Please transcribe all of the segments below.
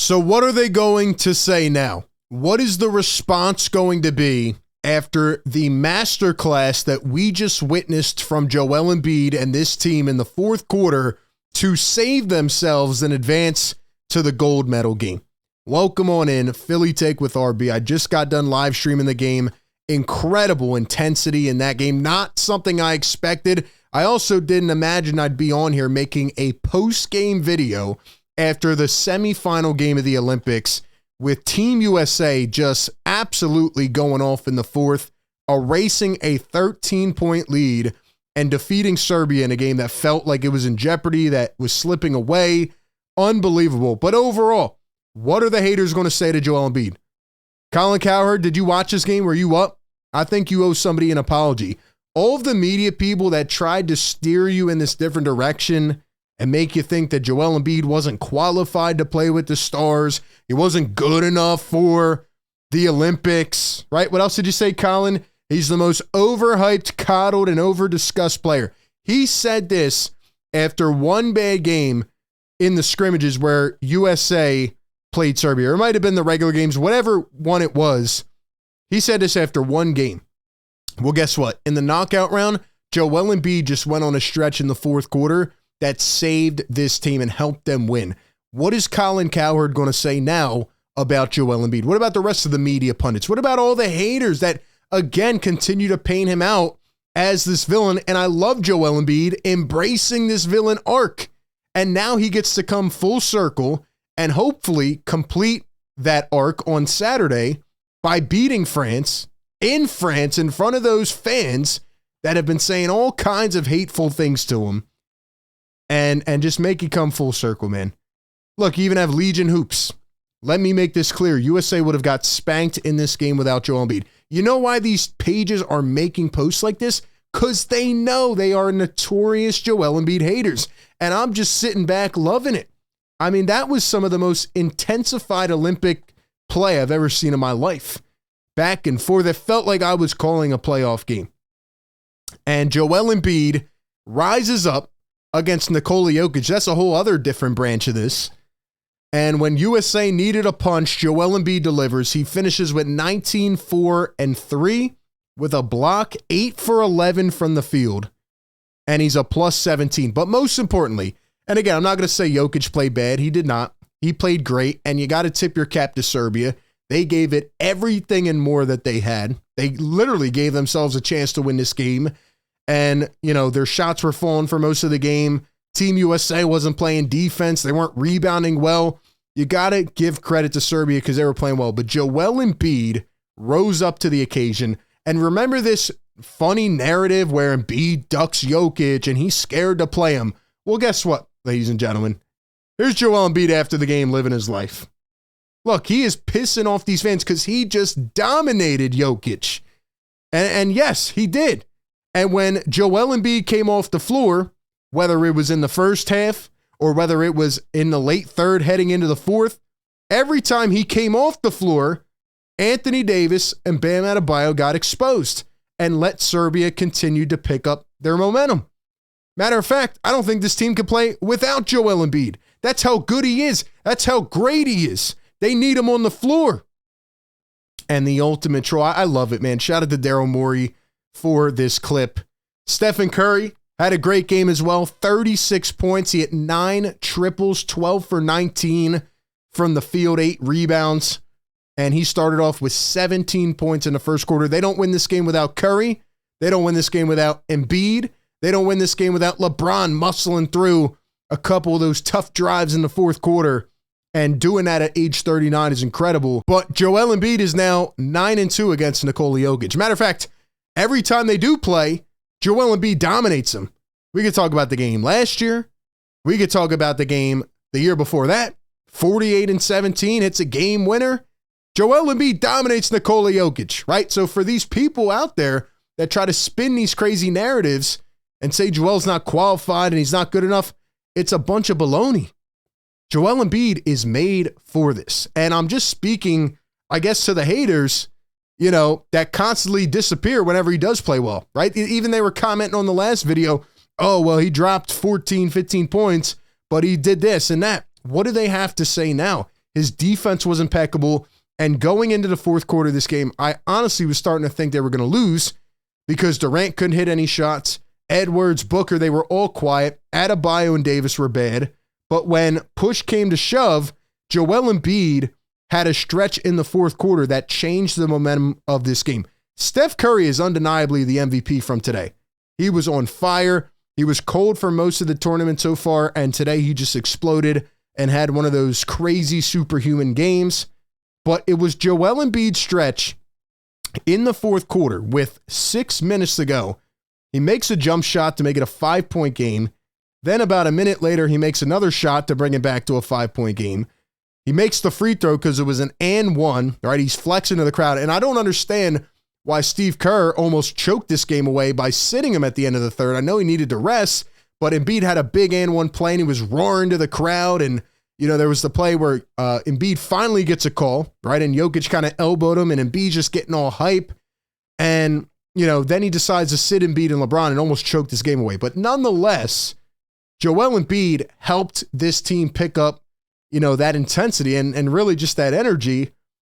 So what are they going to say now? What is the response going to be after the masterclass that we just witnessed from Joel Embiid and this team in the fourth quarter to save themselves and advance to the gold medal game? Welcome on in, Philly Take with RB. I just got done live streaming the game. Incredible intensity in that game. Not something I expected. I also didn't imagine I'd be on here making a post-game video after the semifinal game of the Olympics with Team USA just absolutely going off in the fourth, erasing a 13-point lead and defeating Serbia in a game that felt like it was in jeopardy, that was slipping away. Unbelievable. But overall, what are the haters going to say to Joel Embiid? Colin Cowherd, did you watch this game? Were you up? I think you owe somebody an apology. All of the media people that tried to steer you in this different direction and make you think that Joel Embiid wasn't qualified to play with the stars, he wasn't good enough for the Olympics, right? What else did you say, Colin? He's the most overhyped, coddled, and over-discussed player. He said this after one bad game in the scrimmages where USA played Serbia. Or it might have been the regular games, whatever one it was. He said this after one game. Well, guess what? In the knockout round, Joel Embiid just went on a stretch in the fourth quarter that saved this team and helped them win. What is Colin Cowherd going to say now about Joel Embiid? What about the rest of the media pundits? What about all the haters that, again, continue to paint him out as this villain? And I love Joel Embiid embracing this villain arc. And now he gets to come full circle and hopefully complete that arc on Saturday by beating France in front of those fans that have been saying all kinds of hateful things to him, and just make it come full circle, man. Look, you even have Legion Hoops. Let me make this clear. USA would have got spanked in this game without Joel Embiid. You know why these pages are making posts like this? Because they know they are notorious Joel Embiid haters. And I'm just sitting back loving it. I mean, that was some of the most intensified Olympic play I've ever seen in my life. Back and forth. It felt like I was calling a playoff game. And Joel Embiid rises up against Nikola Jokic. That's a whole other different branch of this. And when USA needed a punch, Joel Embiid delivers. He finishes with 19, 4, and 3 with a block, 8 for 11 from the field. And he's a plus 17. But most importantly, and again, I'm not going to say Jokic played bad. He did not. He played great. And you got to tip your cap to Serbia. They gave it everything and more that they had. They literally gave themselves a chance to win this game. And, you know, their shots were falling for most of the game. Team USA wasn't playing defense. They weren't rebounding well. You got to give credit to Serbia because they were playing well. But Joel Embiid rose up to the occasion. And remember this funny narrative where Embiid ducks Jokic and he's scared to play him. Well, guess what, ladies and gentlemen? Here's Joel Embiid after the game living his life. Look, he is pissing off these fans because he just dominated Jokic. And yes, he did. And when Joel Embiid came off the floor, whether it was in the first half or whether it was in the late third heading into the fourth, every time he came off the floor, Anthony Davis and Bam Adebayo got exposed and let Serbia continue to pick up their momentum. Matter of fact, I don't think this team can play without Joel Embiid. That's how good he is. That's how great he is. They need him on the floor. And the ultimate troll, I love it, man. Shout out to Daryl Morey for this clip. Stephen Curry had a great game as well. 36 points. He had 9 triples, 12 for 19 from the field, 8 rebounds. And he started off with 17 points in the first quarter. They don't win this game without Curry. They don't win this game without Embiid. They don't win this game without LeBron muscling through a couple of those tough drives in the fourth quarter. And doing that at age 39 is incredible. But Joel Embiid is now 9-2 against Nikola Jokic. Matter of fact, every time they do play, Joel Embiid dominates them. We could talk about the game last year. We could talk about the game the year before that. 48-17, it's a game winner. Joel Embiid dominates Nikola Jokic, right? So for these people out there that try to spin these crazy narratives and say Joel's not qualified and he's not good enough, it's a bunch of baloney. Joel Embiid is made for this. And I'm just speaking, I guess, to the haters, you know, that constantly disappear whenever he does play well, right? Even they were commenting on the last video, oh, well, he dropped 14, 15 points, but he did this and that. What do they have to say now? His defense was impeccable. And going into the fourth quarter of this game, I honestly was starting to think they were going to lose because Durant couldn't hit any shots. Edwards, Booker, they were all quiet. Adebayo and Davis were bad. But when push came to shove, Joel Embiid had a stretch in the fourth quarter that changed the momentum of this game. Steph Curry is undeniably the MVP from today. He was on fire. He was cold for most of the tournament so far, and today he just exploded and had one of those crazy superhuman games. But it was Joel Embiid's stretch in the fourth quarter with 6 minutes to go. He makes a jump shot to make it a 5-point game. Then about a minute later, he makes another shot to bring it back to a 5-point game. He makes the free throw because it was an and one, right? He's flexing to the crowd. And I don't understand why Steve Kerr almost choked this game away by sitting him at the end of the third. I know he needed to rest, but Embiid had a big and one play and he was roaring to the crowd. And, you know, there was the play where Embiid finally gets a call, right? And Jokic kind of elbowed him and Embiid just getting all hype. And, you know, then he decides to sit Embiid and LeBron and almost choked this game away. But nonetheless, Joel Embiid helped this team pick up, you know, that intensity and really just that energy.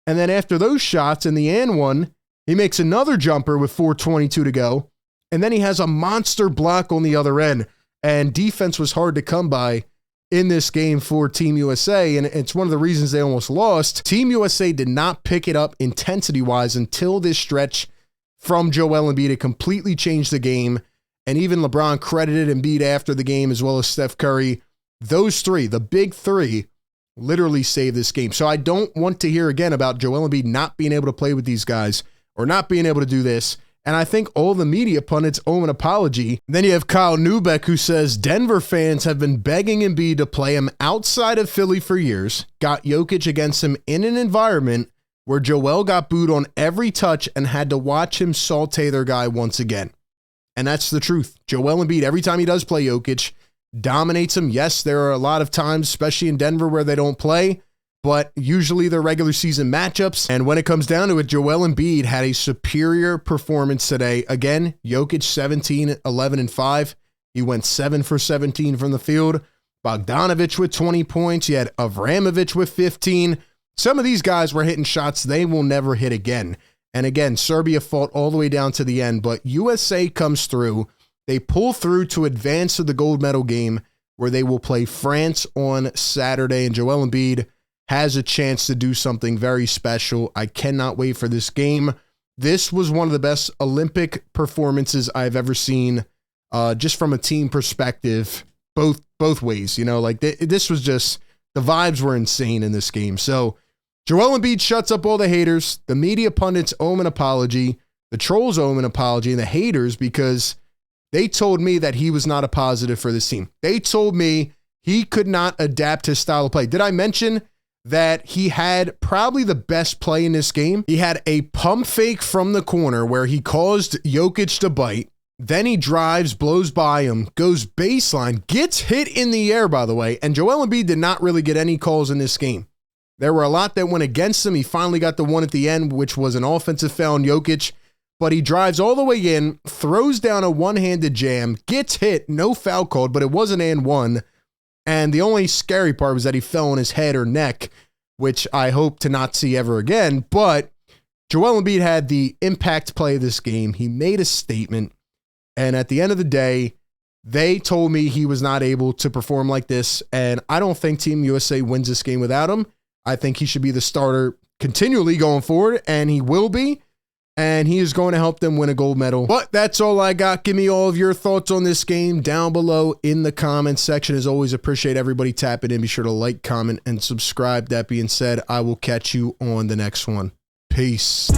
And then after those shots and the and one, he makes another jumper with 4:22 to go. And then he has a monster block on the other end. And defense was hard to come by in this game for Team USA. And it's one of the reasons they almost lost. Team USA did not pick it up intensity-wise until this stretch from Joel Embiid. It completely changed the game. And even LeBron credited Embiid after the game, as well as Steph Curry. Those three, the big three, literally saved this game. So I don't want to hear again about Joel Embiid not being able to play with these guys or not being able to do this. And I think all the media pundits owe an apology. And then you have Kyle Neubeck, who says Denver fans have been begging Embiid to play him outside of Philly for years, got Jokic against him in an environment where Joel got booed on every touch and had to watch him saute their guy once again. And that's the truth. Joel Embiid, every time he does play Jokic, dominates him. Yes, there are a lot of times, especially in Denver, where they don't play, but usually they're regular season matchups. And when it comes down to it, Joel Embiid had a superior performance today. Again, Jokic 17, 11, and 5. He went 7 for 17 from the field. Bogdanovic with 20 points. You had Avramovic with 15. Some of these guys were hitting shots they will never hit again. And again, Serbia fought all the way down to the end, but USA comes through. They pull through to advance to the gold medal game where they will play France on Saturday. And Joel Embiid has a chance to do something very special. I cannot wait for this game. This was one of the best Olympic performances I've ever seen, just from a team perspective, both ways. You know, like this was just, the vibes were insane in this game. So Joel Embiid shuts up all the haters. The media pundits owe him an apology. The trolls owe him an apology, and the haters, because they told me that he was not a positive for this team. They told me he could not adapt his style of play. Did I mention that he had probably the best play in this game? He had a pump fake from the corner where he caused Jokic to bite. Then he drives, blows by him, goes baseline, gets hit in the air, by the way. And Joel Embiid did not really get any calls in this game. There were a lot that went against him. He finally got the one at the end, which was an offensive foul on Jokic. But he drives all the way in, throws down a one-handed jam, gets hit, no foul called, but it was an and one. And the only scary part was that he fell on his head or neck, which I hope to not see ever again. But Joel Embiid had the impact play of this game. He made a statement. And at the end of the day, they told me he was not able to perform like this. And I don't think Team USA wins this game without him. I think he should be the starter continually going forward, and he will be. And he is going to help them win a gold medal. But that's all I got. Give me all of your thoughts on this game down below in the comments section. As always, appreciate everybody tapping in. Be sure to like, comment, and subscribe. That being said, I will catch you on the next one. Peace.